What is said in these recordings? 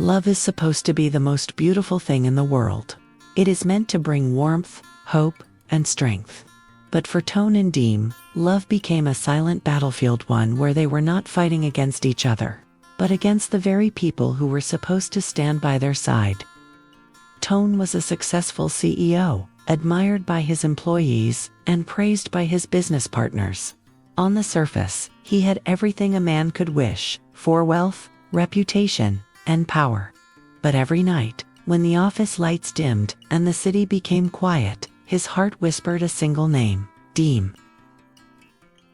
Love is supposed to be the most beautiful thing in the world. It is meant to bring warmth, hope, and strength. But for Toan and Diem, love became a silent battlefield, one where they were not fighting against each other, but against the very people who were supposed to stand by their side. Toan was a successful CEO, admired by his employees and praised by his business partners. On the surface, he had everything a man could wish for: wealth, reputation, and power. But every night, when the office lights dimmed and the city became quiet, his heart whispered a single name: Diem.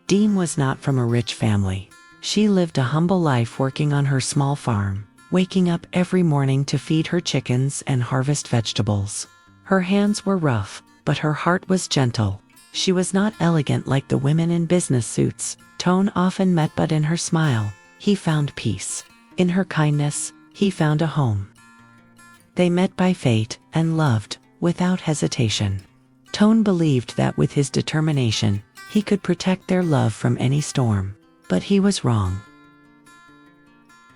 Diem was not from a rich family. She lived a humble life working on her small farm, waking up every morning to feed her chickens and harvest vegetables. Her hands were rough, but her heart was gentle. She was not elegant like the women in business suits Toan often met, but in her smile, he found peace. In her kindness, he found a home. They met by fate and loved without hesitation. Toan believed that with his determination, he could protect their love from any storm. But he was wrong.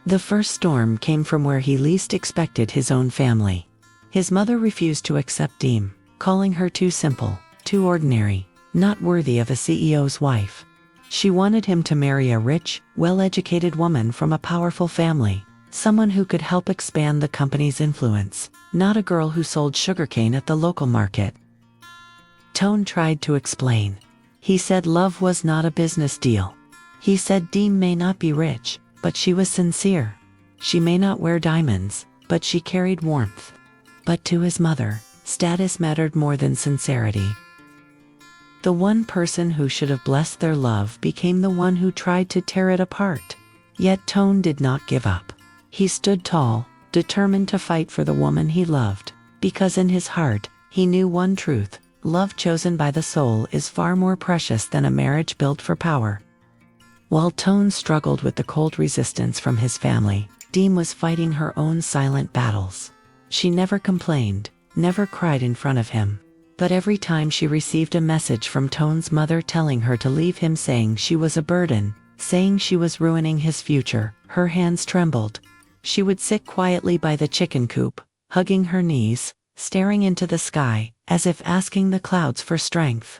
The first storm came from where he least expected: his own family. His mother refused to accept Diem, calling her too simple, too ordinary, not worthy of a CEO's wife. She wanted him to marry a rich, well-educated woman from a powerful family, someone who could help expand the company's influence, not a girl who sold sugarcane at the local market. Toan tried to explain. He said love was not a business deal. He said Diem may not be rich, but she was sincere. She may not wear diamonds, but she carried warmth. But to his mother, status mattered more than sincerity. The one person who should have blessed their love became the one who tried to tear it apart. Yet Toan did not give up. He stood tall, determined to fight for the woman he loved, because in his heart, he knew one truth: love chosen by the soul is far more precious than a marriage built for power. While Toan struggled with the cold resistance from his family, Diem was fighting her own silent battles. She never complained, never cried in front of him. But every time she received a message from Toan's mother telling her to leave him, saying she was a burden, saying she was ruining his future, her hands trembled. She would sit quietly by the chicken coop, hugging her knees, staring into the sky, as if asking the clouds for strength.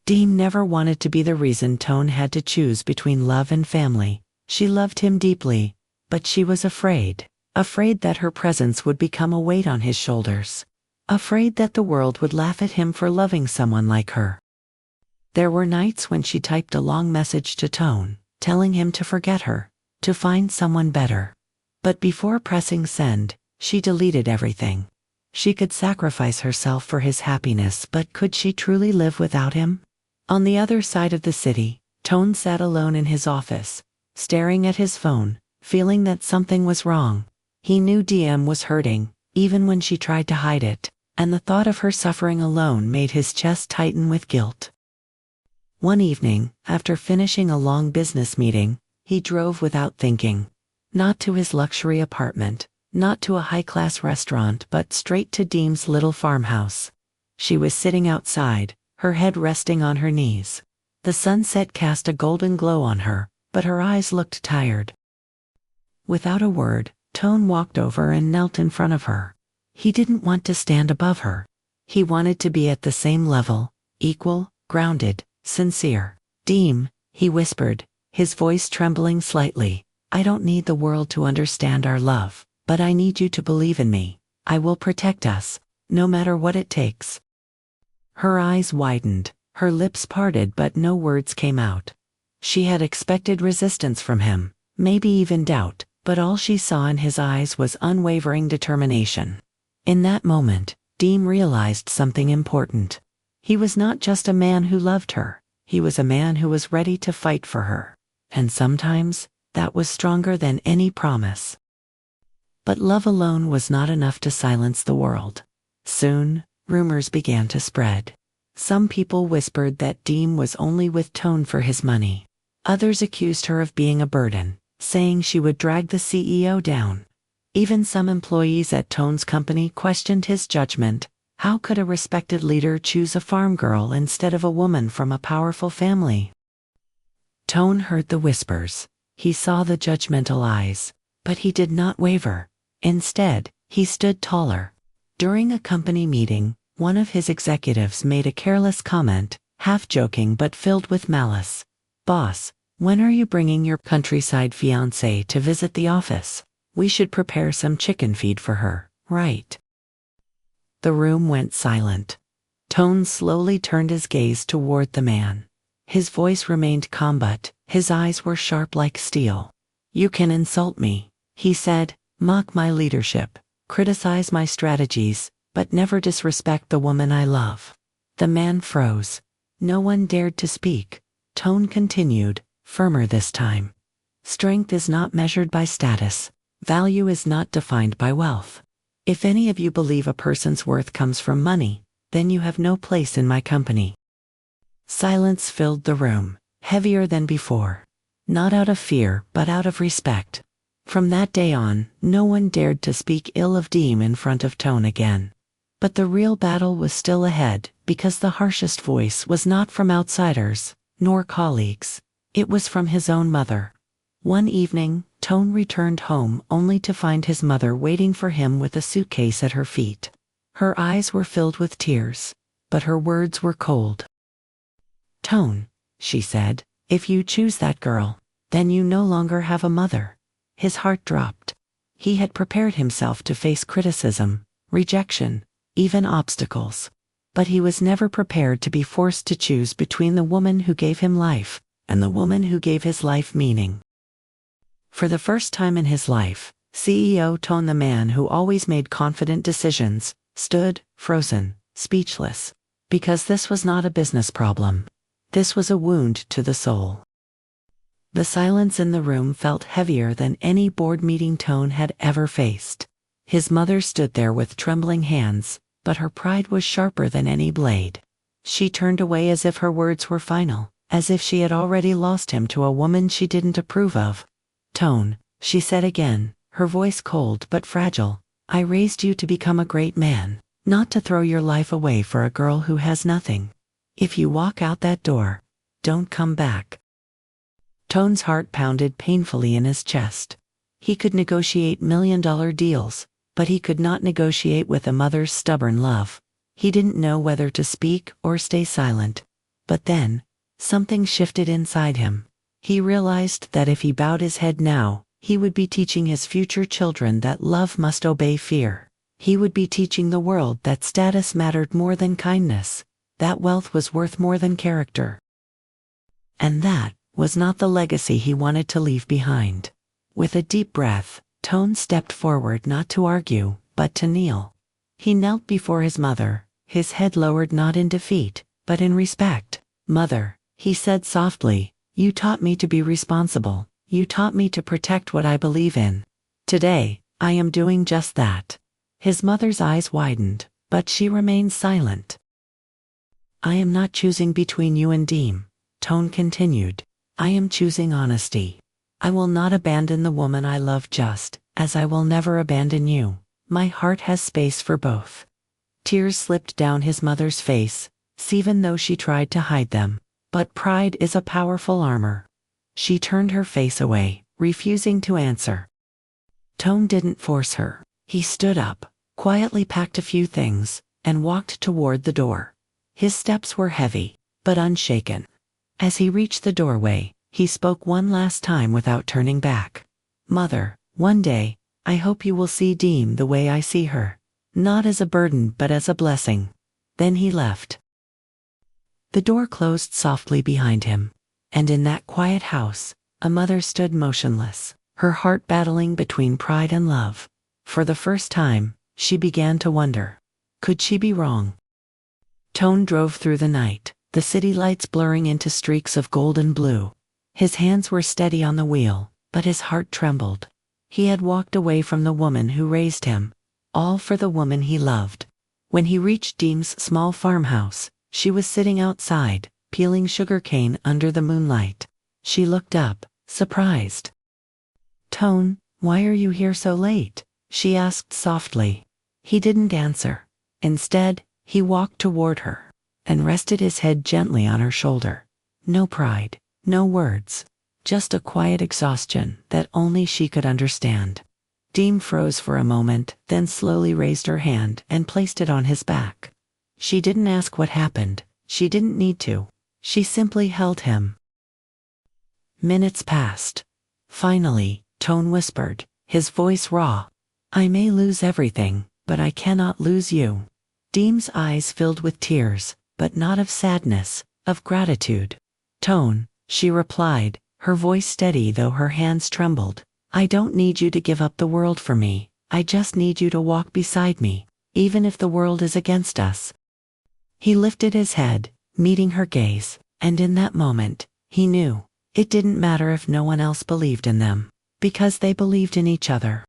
Diem never wanted to be the reason Toan had to choose between love and family. She loved him deeply, but she was afraid that her presence would become a weight on his shoulders, afraid that the world would laugh at him for loving someone like her. There were nights when she typed a long message to Toan, telling him to forget her, to find someone better. But before pressing send, she deleted everything. She could sacrifice herself for his happiness, but could she truly live without him? On the other side of the city, Toan sat alone in his office, staring at his phone, feeling that something was wrong. He knew Diem was hurting, even when she tried to hide it, and the thought of her suffering alone made his chest tighten with guilt. One evening, after finishing a long business meeting, he drove without thinking. Not to his luxury apartment, not to a high-class restaurant, but straight to Diem's little farmhouse. She was sitting outside, her head resting on her knees. The sunset cast a golden glow on her, but her eyes looked tired. Without a word, Toan walked over and knelt in front of her. He didn't want to stand above her. He wanted to be at the same level, equal, grounded, sincere. "Diem," he whispered, his voice trembling slightly, "I don't need the world to understand our love, but I need you to believe in me. I will protect us, no matter what it takes." Her eyes widened, her lips parted, but no words came out. She had expected resistance from him, maybe even doubt, but all she saw in his eyes was unwavering determination. In that moment, Diem realized something important. He was not just a man who loved her, he was a man who was ready to fight for her. And sometimes, that was stronger than any promise. But love alone was not enough to silence the world. Soon, rumors began to spread. Some people whispered that Diem was only with Toan for his money. Others accused her of being a burden, saying she would drag the CEO down. Even some employees at Toan's company questioned his judgment. How could a respected leader choose a farm girl instead of a woman from a powerful family? Toan heard the whispers. He saw the judgmental eyes, but he did not waver. Instead, he stood taller. During a company meeting, one of his executives made a careless comment, half joking but filled with malice. "Boss, when are you bringing your countryside fiancée to visit the office? We should prepare some chicken feed for her, right?" The room went silent. Toan slowly turned his gaze toward the man. His voice remained calm but his eyes were sharp like steel. "You can insult me," he said, "mock my leadership, criticize my strategies, but never disrespect the woman I love." The man froze. No one dared to speak. Toan continued, firmer this time. "Strength is not measured by status. Value is not defined by wealth. If any of you believe a person's worth comes from money, then you have no place in my company." Silence filled the room, heavier than before. Not out of fear, but out of respect. From that day on, no one dared to speak ill of Diem in front of Toan again. But the real battle was still ahead, because the harshest voice was not from outsiders, nor colleagues. It was from his own mother. One evening, Toan returned home only to find his mother waiting for him with a suitcase at her feet. Her eyes were filled with tears, but her words were cold. "Toan," she said, "if you choose that girl, then you no longer have a mother." His heart dropped. He had prepared himself to face criticism, rejection, even obstacles. But he was never prepared to be forced to choose between the woman who gave him life and the woman who gave his life meaning. For the first time in his life, CEO Toan, the man who always made confident decisions, stood, frozen, speechless. Because this was not a business problem. This was a wound to the soul. The silence in the room felt heavier than any board meeting Toan had ever faced. His mother stood there with trembling hands, but her pride was sharper than any blade. She turned away as if her words were final, as if she had already lost him to a woman she didn't approve of. "Toan," she said again, her voice cold but fragile, "I raised you to become a great man, not to throw your life away for a girl who has nothing. If you walk out that door, don't come back." Toan's heart pounded painfully in his chest. He could negotiate million-dollar deals, but he could not negotiate with a mother's stubborn love. He didn't know whether to speak or stay silent. But then, something shifted inside him. He realized that if he bowed his head now, he would be teaching his future children that love must obey fear. He would be teaching the world that status mattered more than kindness, that wealth was worth more than character. And that was not the legacy he wanted to leave behind. With a deep breath, Toan stepped forward not to argue, but to kneel. He knelt before his mother, his head lowered not in defeat, but in respect. "Mother," he said softly, "you taught me to be responsible. You taught me to protect what I believe in. Today, I am doing just that." His mother's eyes widened, but she remained silent. "I am not choosing between you and Diem," Toan continued. "I am choosing honesty. I will not abandon the woman I love just as I will never abandon you. My heart has space for both." Tears slipped down his mother's face, even though she tried to hide them. But pride is a powerful armor. She turned her face away, refusing to answer. Toan didn't force her. He stood up, quietly packed a few things, and walked toward the door. His steps were heavy, but unshaken. As he reached the doorway, he spoke one last time without turning back. "Mother, one day, I hope you will see Diem the way I see her. Not as a burden but as a blessing." Then he left. The door closed softly behind him, and in that quiet house, a mother stood motionless, her heart battling between pride and love. For the first time, she began to wonder, could she be wrong? Toan drove through the night, the city lights blurring into streaks of gold and blue. His hands were steady on the wheel, but his heart trembled. He had walked away from the woman who raised him, all for the woman he loved. When he reached Diem's small farmhouse, she was sitting outside, peeling sugarcane under the moonlight. She looked up, surprised. "Toan, why are you here so late?" she asked softly. He didn't answer. Instead, he walked toward her and rested his head gently on her shoulder. No pride, no words, just a quiet exhaustion that only she could understand. Diem froze for a moment, then slowly raised her hand and placed it on his back. She didn't ask what happened. She didn't need to. She simply held him. Minutes passed. Finally, Toan whispered, his voice raw. "I may lose everything, but I cannot lose you." Diem's eyes filled with tears, but not of sadness, of gratitude. "Toan," she replied, her voice steady though her hands trembled, "I don't need you to give up the world for me. I just need you to walk beside me, even if the world is against us." He lifted his head, meeting her gaze, and in that moment, he knew. It didn't matter if no one else believed in them, because they believed in each other.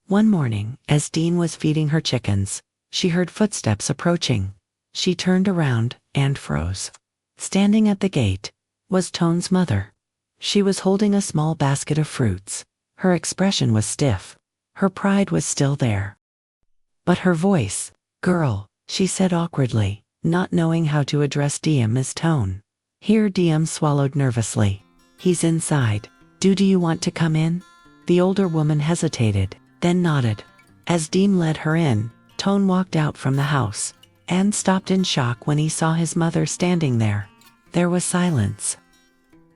One morning, as Diem was feeding her chickens, she heard footsteps approaching. She turned around and froze. Standing at the gate was Toan's mother. She was holding a small basket of fruits. Her expression was stiff. Her pride was still there. But her voice, "Girl," she said awkwardly, not knowing how to address Diem as Toan. Here Diem swallowed nervously. "He's inside. Do you want to come in?" The older woman hesitated, then nodded. As Diem led her in, Toan walked out from the house, and stopped in shock when he saw his mother standing there. There was silence.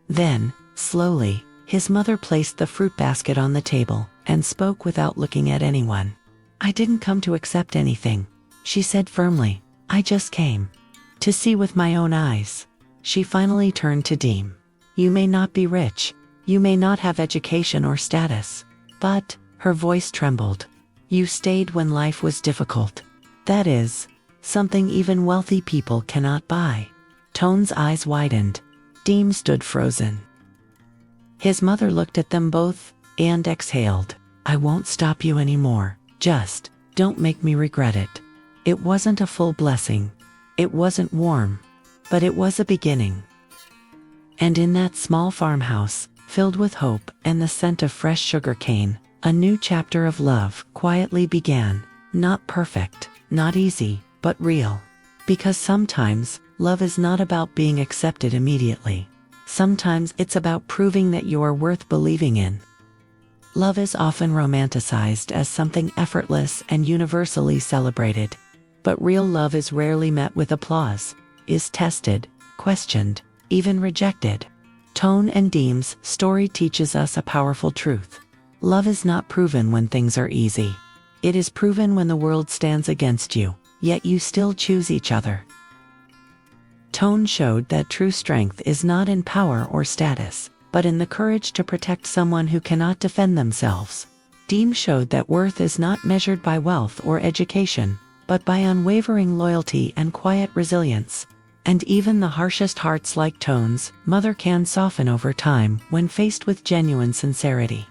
Then, slowly, his mother placed the fruit basket on the table, and spoke without looking at anyone. "I didn't come to accept anything," she said firmly. "I just came to see with my own eyes." She finally turned to Diem. "You may not be rich. You may not have education or status. But," her voice trembled, "you stayed when life was difficult. That is something even wealthy people cannot buy." Toan's eyes widened. Diem stood frozen. His mother looked at them both, and exhaled. "I won't stop you anymore. Just don't make me regret it." It wasn't a full blessing. It wasn't warm. But it was a beginning. And in that small farmhouse, filled with hope and the scent of fresh sugar cane, a new chapter of love quietly began. Not perfect, not easy, but real. Because sometimes, love is not about being accepted immediately. Sometimes it's about proving that you are worth believing in. Love is often romanticized as something effortless and universally celebrated. But real love is rarely met with applause, is tested, questioned, even rejected. Toan and Diem's story teaches us a powerful truth. Love is not proven when things are easy. It is proven when the world stands against you, yet you still choose each other. Toan showed that true strength is not in power or status, but in the courage to protect someone who cannot defend themselves. Diem showed that worth is not measured by wealth or education, but by unwavering loyalty and quiet resilience. And even the harshest hearts like Toan's mother can soften over time when faced with genuine sincerity.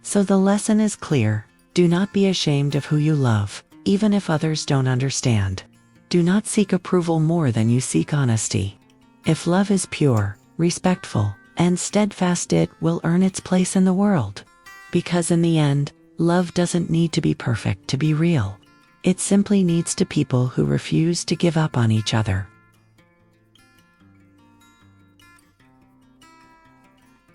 So the lesson is clear. Do not be ashamed of who you love, even if others don't understand. Do not seek approval more than you seek honesty. If love is pure, respectful, and steadfast, it will earn its place in the world. Because in the end, love doesn't need to be perfect to be real. It simply needs to people who refuse to give up on each other.